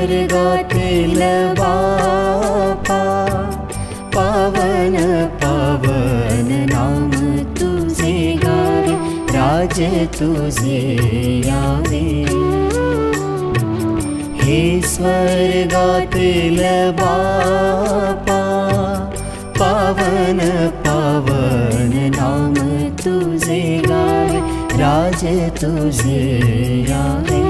स्वर्गातील बापा, पावन पावन नाम तुझे गावे, राज्य तुझे यावे। हे स्वर्गातील बापा, पावन पावन नाम तुझे गावे, राज्य तुझे यावे।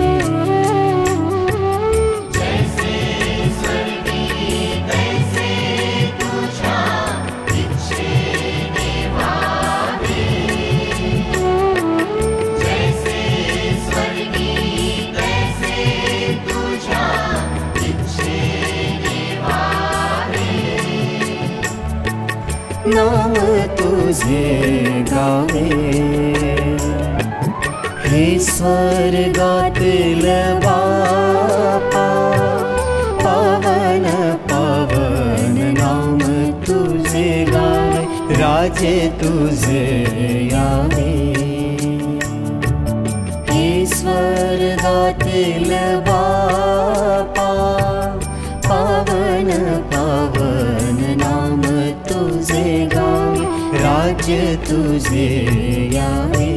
नाम तुझे गावे। हे स्वर्गातील बापा, पावन पावन नाम तुझे गावे, राज्य तुझे यावे। हे स्वर्गातील बापा, पावन पावन नाम तुझे गावे, राज्य तुझे यावे।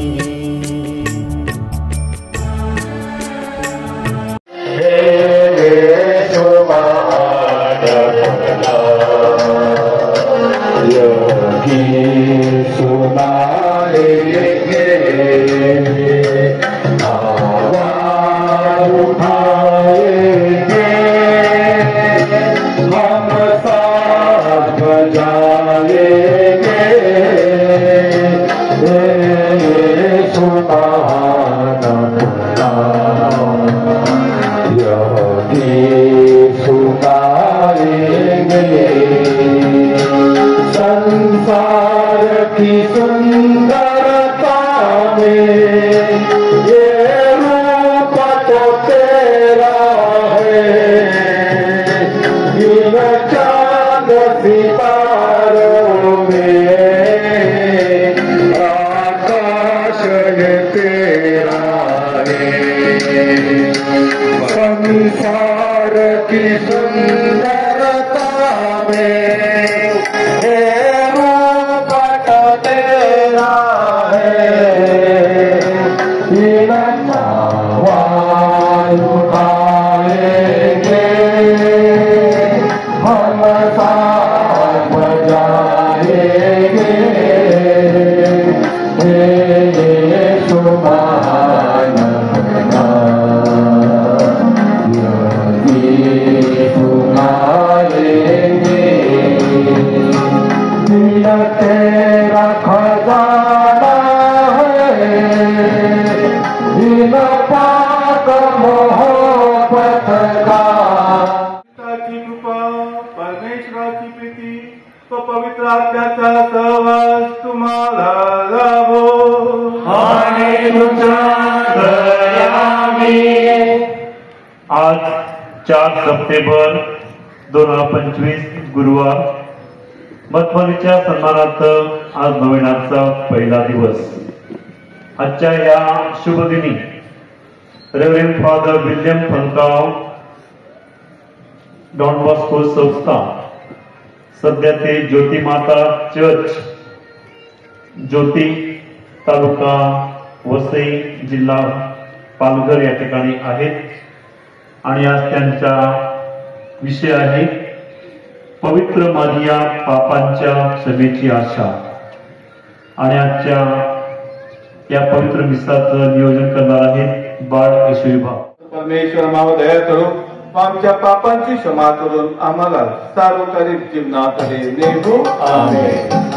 संसार की सुंदरता में ये रूप तो तेरा है, इन चांद सितारों में आकाश है तेरा है। संसार की सुंदरता में तेरा खजाना है, इन पाक मोहब्बत का। पिताची कृपा, परमेश्वराची प्रीती व पवित्र आत्म्याचा सहवास तुम्हाला लाभो। आणि तुझ्या दयावी। आज 4 सप्टेंबर 2025 गुरुवार, मठवारीच्या सन्मानार्थ आज नवीनाचा पहिला दिवस। आजच्या या शुभ दिनी रेव्हरंड फादर विल्यम फलकाव डॉन बॉस्को संस्था, सध्या ते ज्योती माता चर्च, ज्योती, तालुका वसई, जिल्हा पालघर या ठिकाणी आहेत। आणि आज त्यांचा विषय आहे पवित्र माझी या पापांच्या क्षमेची आशा। आणि आजच्या या पवित्र मिसाचं नियोजन करणार आहेत बाळ येशूविभा। परमेश्वर आम्हाला दया करू, आमच्या पापांची क्षमा करून आम्हाला सार्वकालिक जीवनाकडे नेमू। आमेन।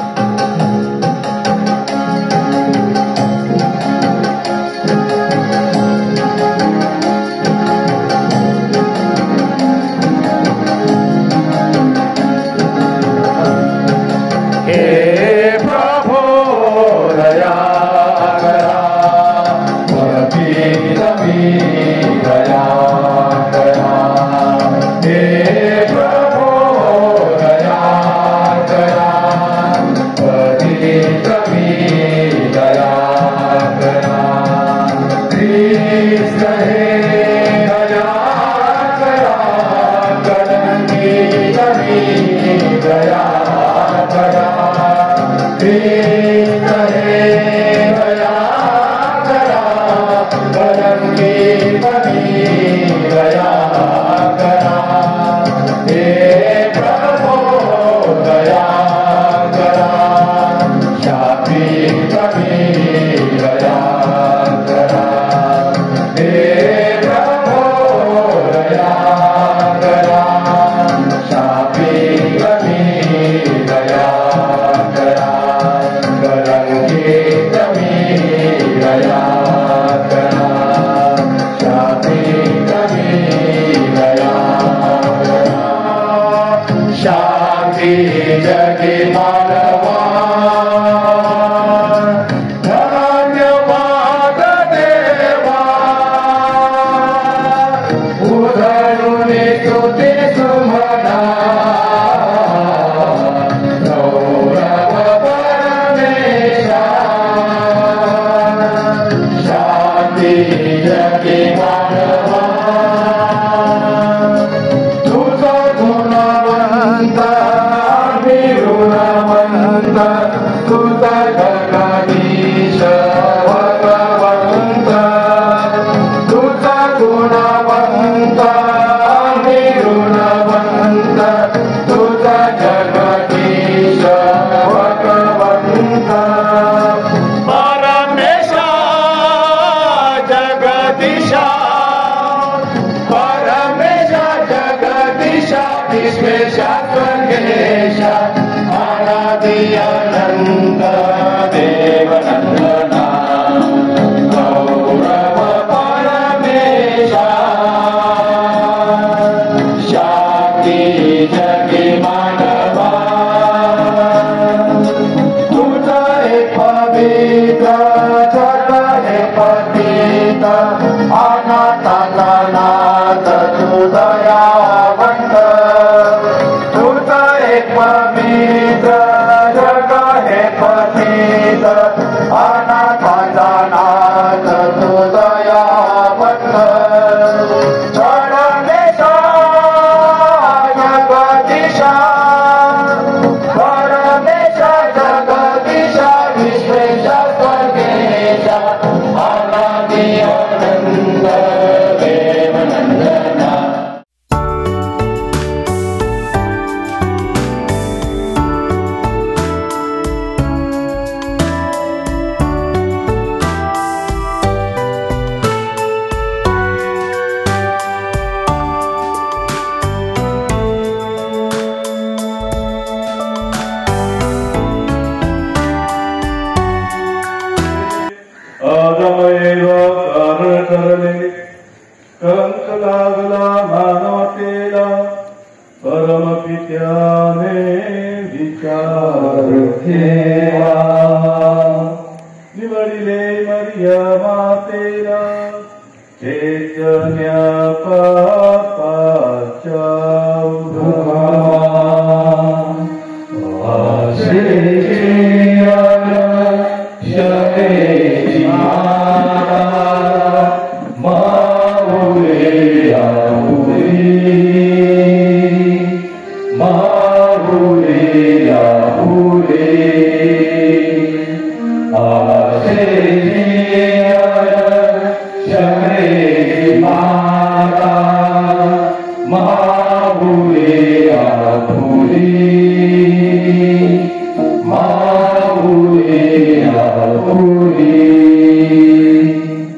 दया करा प्रीत हे गया करा करंगी बनी गया करा हे प्रभु गया करा शापी बनी गया करा हे प्रभु गया करा शापी बनी गया करा करंगी बनी गया करा शापी बनी गया करा शांति जगी मानवा धन्यवाद देवा उधरुनी स्तुति सुमना गौरव परमेशा शांति जगी मानवा तुझा गुणवंत गुणवंत तुझा जगदीश भगवंत तुझा गुणवंत गुणवंत तुझा जगदीश भगवंत परमेशा जगदीशा परमेशा जगदीशा विश्वेशा स्वर्गेशा आराधी अनंत देवनंदना गौरव परमेशा शांति जगी मानवा तुझा एक पवित्र जग एक पतित अनाथ तुझा यावंत तुझा एक पवित्र जग हे पतित अनाथ तुझा यावंत परमेशा जगदीशा परमेशा जगदीशा विश्वेशा स्वर्गेशा आराधी अनंत देवनंदना आदमैव कारणे कंक लागला मानवतेला परमपित्याने विचार केला निवडिले मरिया मातेला चैतन्या पापाच्या उद्भवा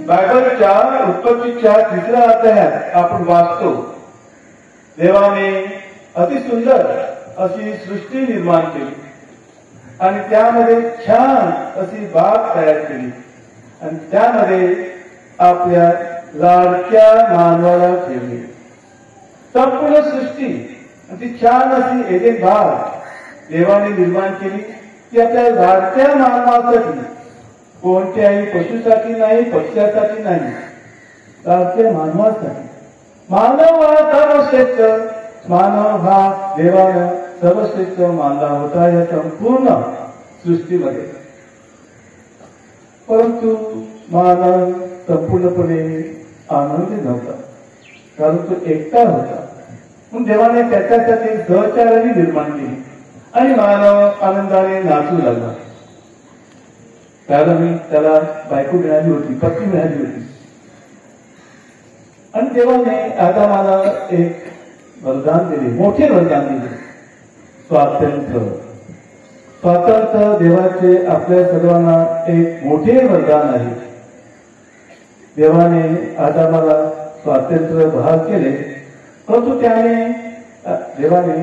बायबलच्या उत्पत्तीच्या तिसऱ्या अध्यायात आपण वाचतो देवाने अतिसुंदर अशी सृष्टी निर्माण केली आणि त्यामध्ये छान अशी बाग तयार केली आणि त्यामध्ये आपल्या लाडक्या मानवाला ठेवली. संपूर्ण सृष्टी ती छान अशी एदेन बाग देवाने निर्माण केली ती आपल्या लाडक्या मानवासाठी, कोणत्याही पशुसाठी नाही, पक्ष्यासाठी नाही, लाडक्या मानवासाठी. मानव हा सर्वश्रेष्ठ, मानव हा देवानं सर्वश्रेष्ठ मानला होता या संपूर्ण सृष्टीमध्ये. परंतु मानव संपूर्णपणे आनंदी नव्हता, कारण तो एकटा होता. म्हणून देवाने त्याच्यासाठी सहचाराने निर्माण केली आणि मानव आनंदाने नाचू लागला. कारण त्याला बायको मिळाली होती, पत्नी मिळाली होती. आणि देवाने आदामाला एक वरदान दिले, मोठे वरदान दिले, स्वातंत्र्य. स्वातंत्र्य देवाचे आपल्या सर्वांना एक मोठे वरदान आहे. देवाने आदामाला स्वातंत्र्य बहाल केले, परंतु देवाने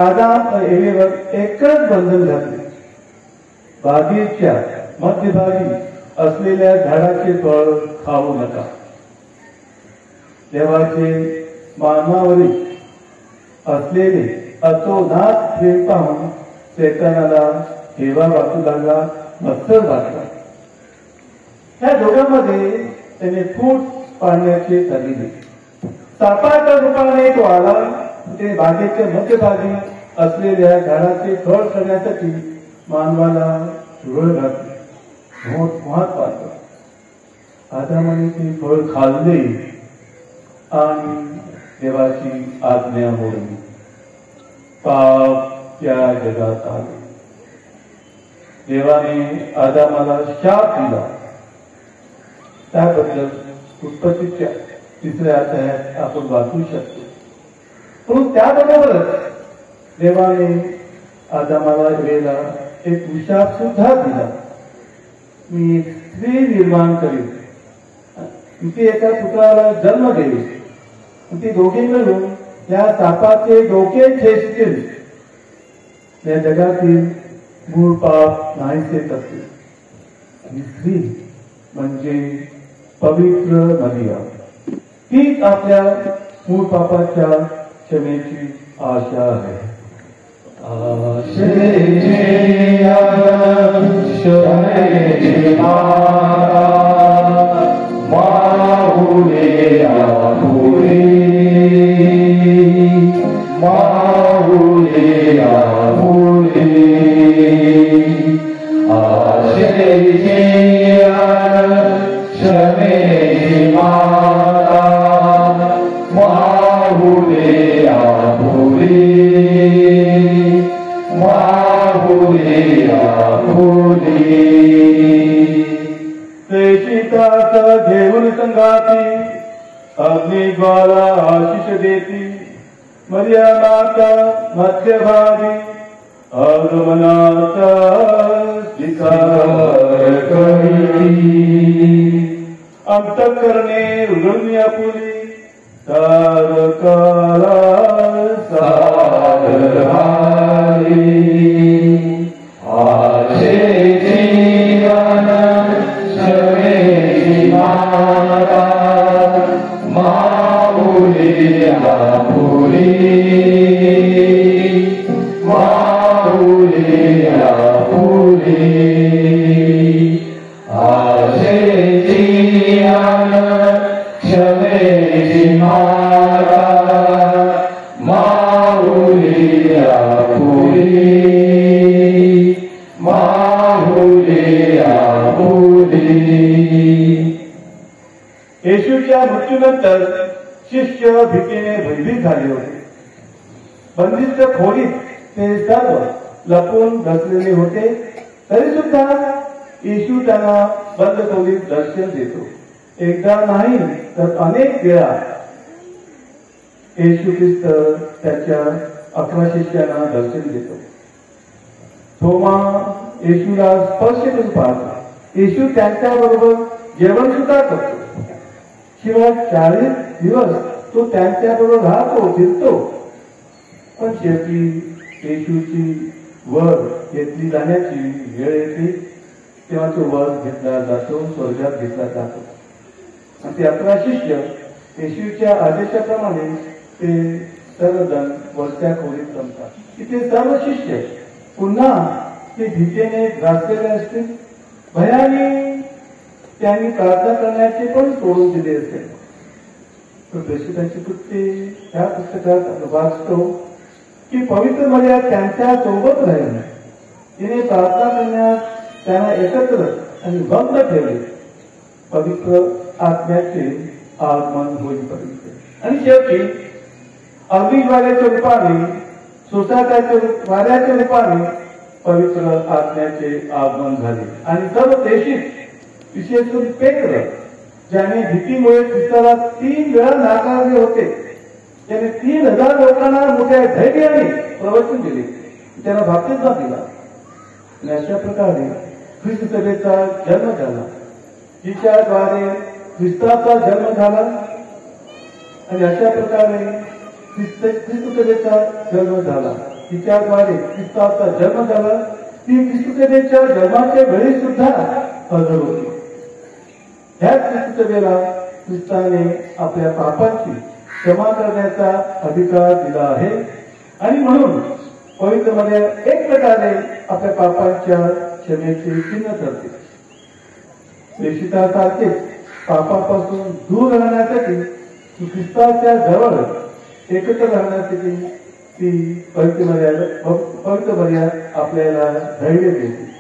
आदाम एवेवर एकच बंधन घातले. बागेच्या मध्यभागी असलेल्या झाडाचे फळ खाऊ नका. देवाचे मानवावरील असलेले अतोनात प्रेम पाहून शैतानाला हेवा वाचू लागला, मत्सर वाटला. त्या दोघांमध्ये त्याने फूट पाडण्याचे ठरविले. सापाच्या रूपाने तो आला. ते बागेच्या मध्यभागी असलेल्या झाडाचे फळ खाण्यासाठी मानवाला झुरळ घातली, मोठमोहात पाडला. आदामाने ते फळ खाल्ले आणि देवाची आज्ञा मोडली. पाप त्या जगात आले. देवाने आदामाला शाप दिला. त्याबद्दल उत्पत्तीच्या 3ऱ्या अध्यायात आपण वाचू शकतो. पण त्याबरोबरच देवाने आदामाला वेळेला एक विशाप सुद्धा दिला. मी एक स्त्री निर्माण करेन, ती एका पुत्राला जन्म देईल, ती दोघे मिळून त्या सापाचे डोके ठेचतील. या जगातील मूळ पाप नाहीसे करतील. आणि स्त्री म्हणजे पवित्र मरिया, तीच आपल्या मूळ पापाच्या क्षमेची आशा आहे. घेऊन संगाती अग्निज्वाला आशिष देती. मर्या माता मध्यभागी आगमनाचा स्वीकार करी. अंतःकरणे उघडून आपुली तारकाला सादर झाली. येशूच्या मृत्यूनंतर शिष्य भीतीने भयभीत झाले होते. बंदिस्त खोलीत ते सर्व लपून बसलेले होते. तरी सुद्धा येशू त्यांना बंद खोलीत दर्शन देतो. एकदा नाही तर अनेक वेळा येशू ख्रिस्त त्याच्या 11 शिष्यांना दर्शन देतो. थोमा येशूला स्पर्श करून पाहतो. येशू त्यांच्याबरोबर जेवण सुद्धा करतो. शिवाय 40 दिवस तो त्यांच्याबरोबर राहतो, फिरतो. पण शेवटी येशूची वर घेतली जाण्याची वेळ येते तेव्हा तो वर घेतला जातो, स्वर्गात घेतला जातो. आणि ते 11 शिष्य येशूच्या आदेशाप्रमाणे ते सर्वजण वरच्या खोलीत रमतात. तिथे सर्व शिष्य पुन्हा ते भीतीने ग्रासलेले असतील. भयाने त्यांनी प्रार्थना करण्याचे पण सोडून दिले असेल. प्रेषितांची कृत्ये त्या पुस्तकात वाचतो की पवित्र मर्या त्यांच्या सोबत राहिली. तिने प्रार्थना करण्यास त्यांना एकत्र आणि बंद ठेवले, पवित्र आत्म्याचे आगमन होईपर्यंत. आणि शेवटी अग्निज्वाल्याच्या रूपाने, सोसाट्याच्या वाऱ्याच्या रूपाने पवित्र आत्म्याचे आगमन झाले आणि सर्व देशीत विशेष करून पेत्र ज्याने भीतीमुळे ख्रिस्ताला 3 वेळा नाकारले होते, त्याने 3000 लोकांना मोठ्या धैर्याने प्रवचन दिले, त्यांना बाप्तिस्मा दिला. आणि अशा प्रकारे ख्रिस्त सभेचा जन्म झाला, जिच्याद्वारे ख्रिस्ताचा जन्म झाला. आणि अशा प्रकारे ख्रिस्त सभेचा जन्म झाला, तिच्याद्वारे ख्रिस्ताचा जन्म झाला. ती ख्रिस्त सभेच्या जन्माच्या वेळी सुद्धा हजर होती. ह्या ख्रिस्त सभेला ख्रिस्ताने आपल्या पापांची क्षमा करण्याचा अधिकार दिला आहे आणि म्हणून पवित्र मध्ये एक प्रकारे आपल्या पापांच्या क्षमेचे चिन्ह ठरते. प्रेषितासारखेच पापापासून दूर राहण्यासाठी ख्रिस्ताच्या जवळ एकत्र राहण्यासाठी ती पवित्र मर्या आपल्याला धैर्य देते.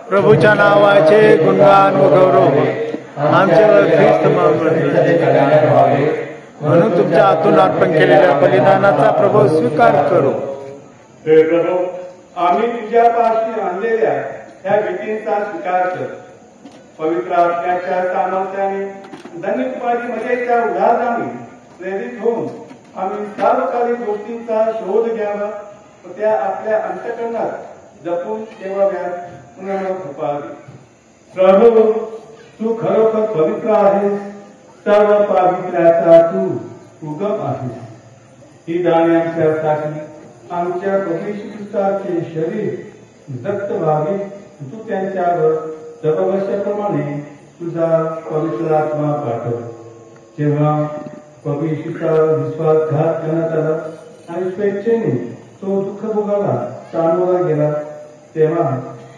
प्रभूच्या नावाचे गुणगान व गौरव आमच्यावर ख्रिस्त म्हणून तुमच्या हातून अर्पण केलेल्या बलिदानाचा प्रभू स्वीकार करू. हे प्रभू, आम्ही तुझ्यापाशी आणलेल्या ह्या भीतींचा स्वीकार कर. पवित्र आत्म्याच्या सामर्थ्याने धन्य तुपाची मजेच्या उल्हासाने प्रेरित होऊन आम्ही सार्वकालिक गोष्टींचा शोध घ्यावा व त्या आपल्या अंतःकरणात जपून ठेवाव्यात म्हणून कृपावी. प्रभू, तू खरोखर पवित्र आहेस, सर्व पावित्र्याचा तू उगम आहेस. ही दाने आमच्यासाठी आमच्या प्रभू येशू ख्रिस्ताचे शरीर रक्त व्हावे. तू त्यांच्यावर दबावाप्रमाणे तुझा पवित्र आत्मा पाठव. जेव्हा प्रभू येशूचा विश्वासघात करण्यात आला आणि स्वेच्छेने तो दुःख भोगायला चालवला गेला, तेव्हा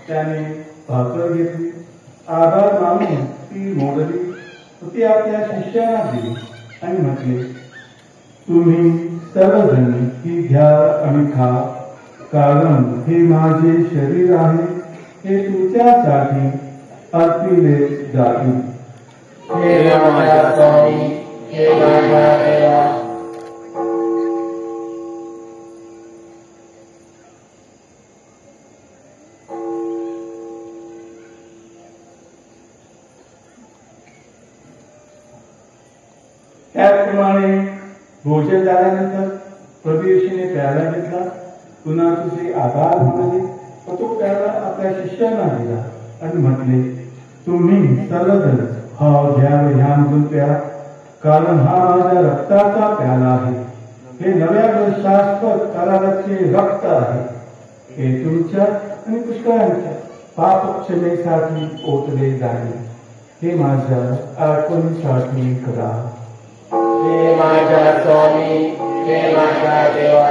त्याने भाकर घेतली, आभार मानून ती मोडली, ती आपल्या शिष्यांना दिली आणि म्हटले, तुम्ही सर्वजण ही घ्या आणि खा, कारण हे माझे शरीर आहे, हे तुमच्यासाठी अर्पिले जाईल. हे माझ्या स्वामी, हे माझ्या देवा. त्याचप्रमाणे भोजन झाल्यानंतर प्रभू येशूने प्याला घेतला, पुन्हा तुझे आभार मानले व तो प्याला आपल्या शिष्यांना दिला आणि म्हटले, तुम्ही सर्वजण हा घ्या व ह्यामधून प्या, कारण हा माझ्या रक्ताचा प्याला आहे, हे नव्या व शाश्वत कराराचे रक्त आहे, हे तुमच्या आणि पुष्कळांच्या पापक्षमेसाठी ओतले जाईल. हे माझ्या आठवणीसाठी करा. हे माझ्या स्वामी, हे माझ्या देवा.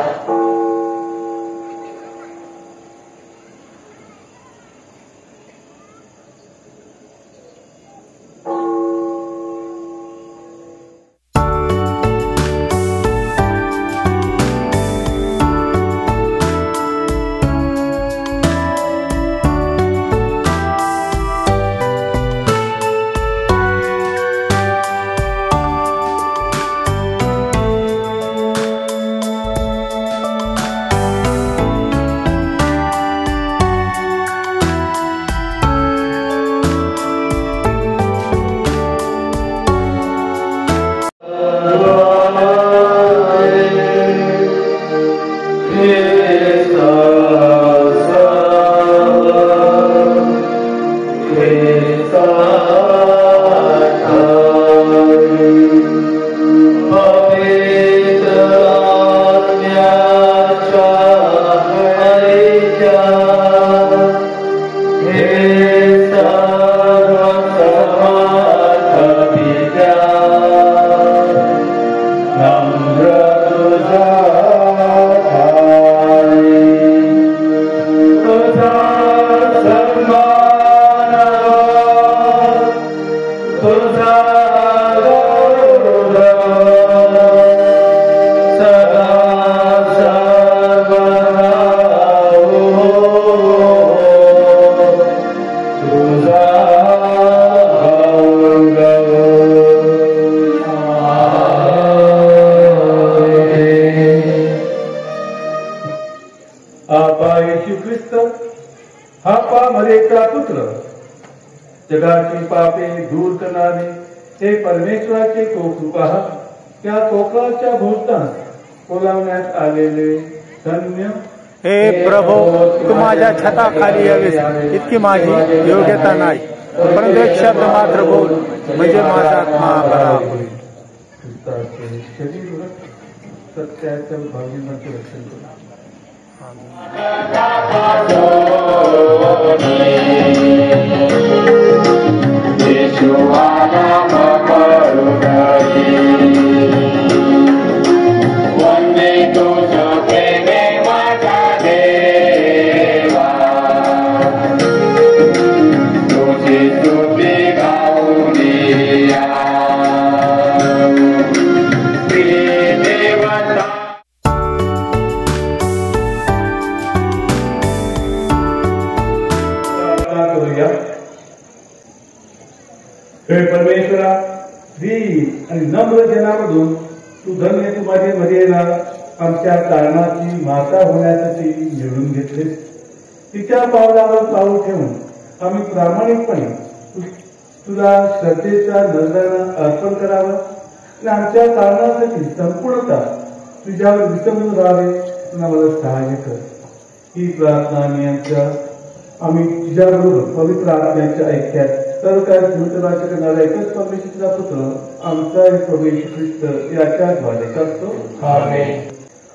जगाची पापे दूर करणारे हे परमेश्वराचे कोकरू पहा. त्या कोकराच्या भोवतास बोलावण्यात आलेले धन्य. हे प्रभो, तू माझ्या छताखाली यावेस इतकी माझी योग्यता नाही, परंतु एक शब्द मात्र बोल म्हणजे माझा आत्मा बरा होईल. शरीर सत्याचं भावनेचं रक्षण करू. हे परमेश्वरा, दीन आणि नम्र जनामधून तू धन्य तू माझे मर्यादा आमच्या कारणाची माता होण्यासाठी निवडून घेतलेस. तिच्या पावलावर पाऊल ठेवून आम्ही प्रामाणिकपणे तुला श्रद्धेच्या नजरानं अर्पण करावं आणि आमच्या कारणासाठी संपूर्णता तुझ्यावर विसंबून राहावे म्हणून आम्हाला सहाय्य कर. ही प्रार्थना आमच्या आम्ही तुझ्याबरोबर पवित्र आत्म्याच्या ऐक्यात सर्व काय जीवितराज्य करणारा एकच परमेश्वराचा पुत्र आमचा प्रभू येशू ख्रिस्त याच्याद्वारे करतो. आमेन.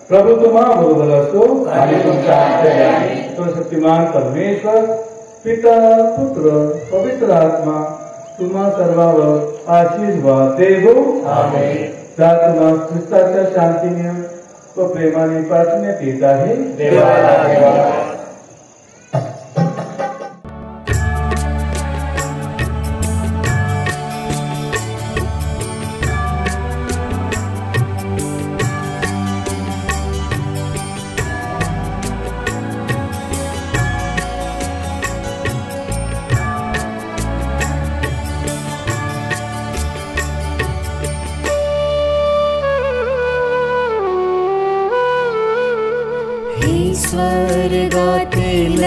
प्रभू तुम्हा बरोबर असो आणि तुमच्या अंतर्यामी तो शक्तिमान परमेश्वर पिता पुत्र पवित्र आत्मा तुम्हा सर्वांवर आशीर्वाद देवो. आमेन. त्या तुम्हा ख्रिस्ताच्या शांतीने व प्रेमाने पाठवण्यात येत आहे. देवाला देवा. स्वर्गातील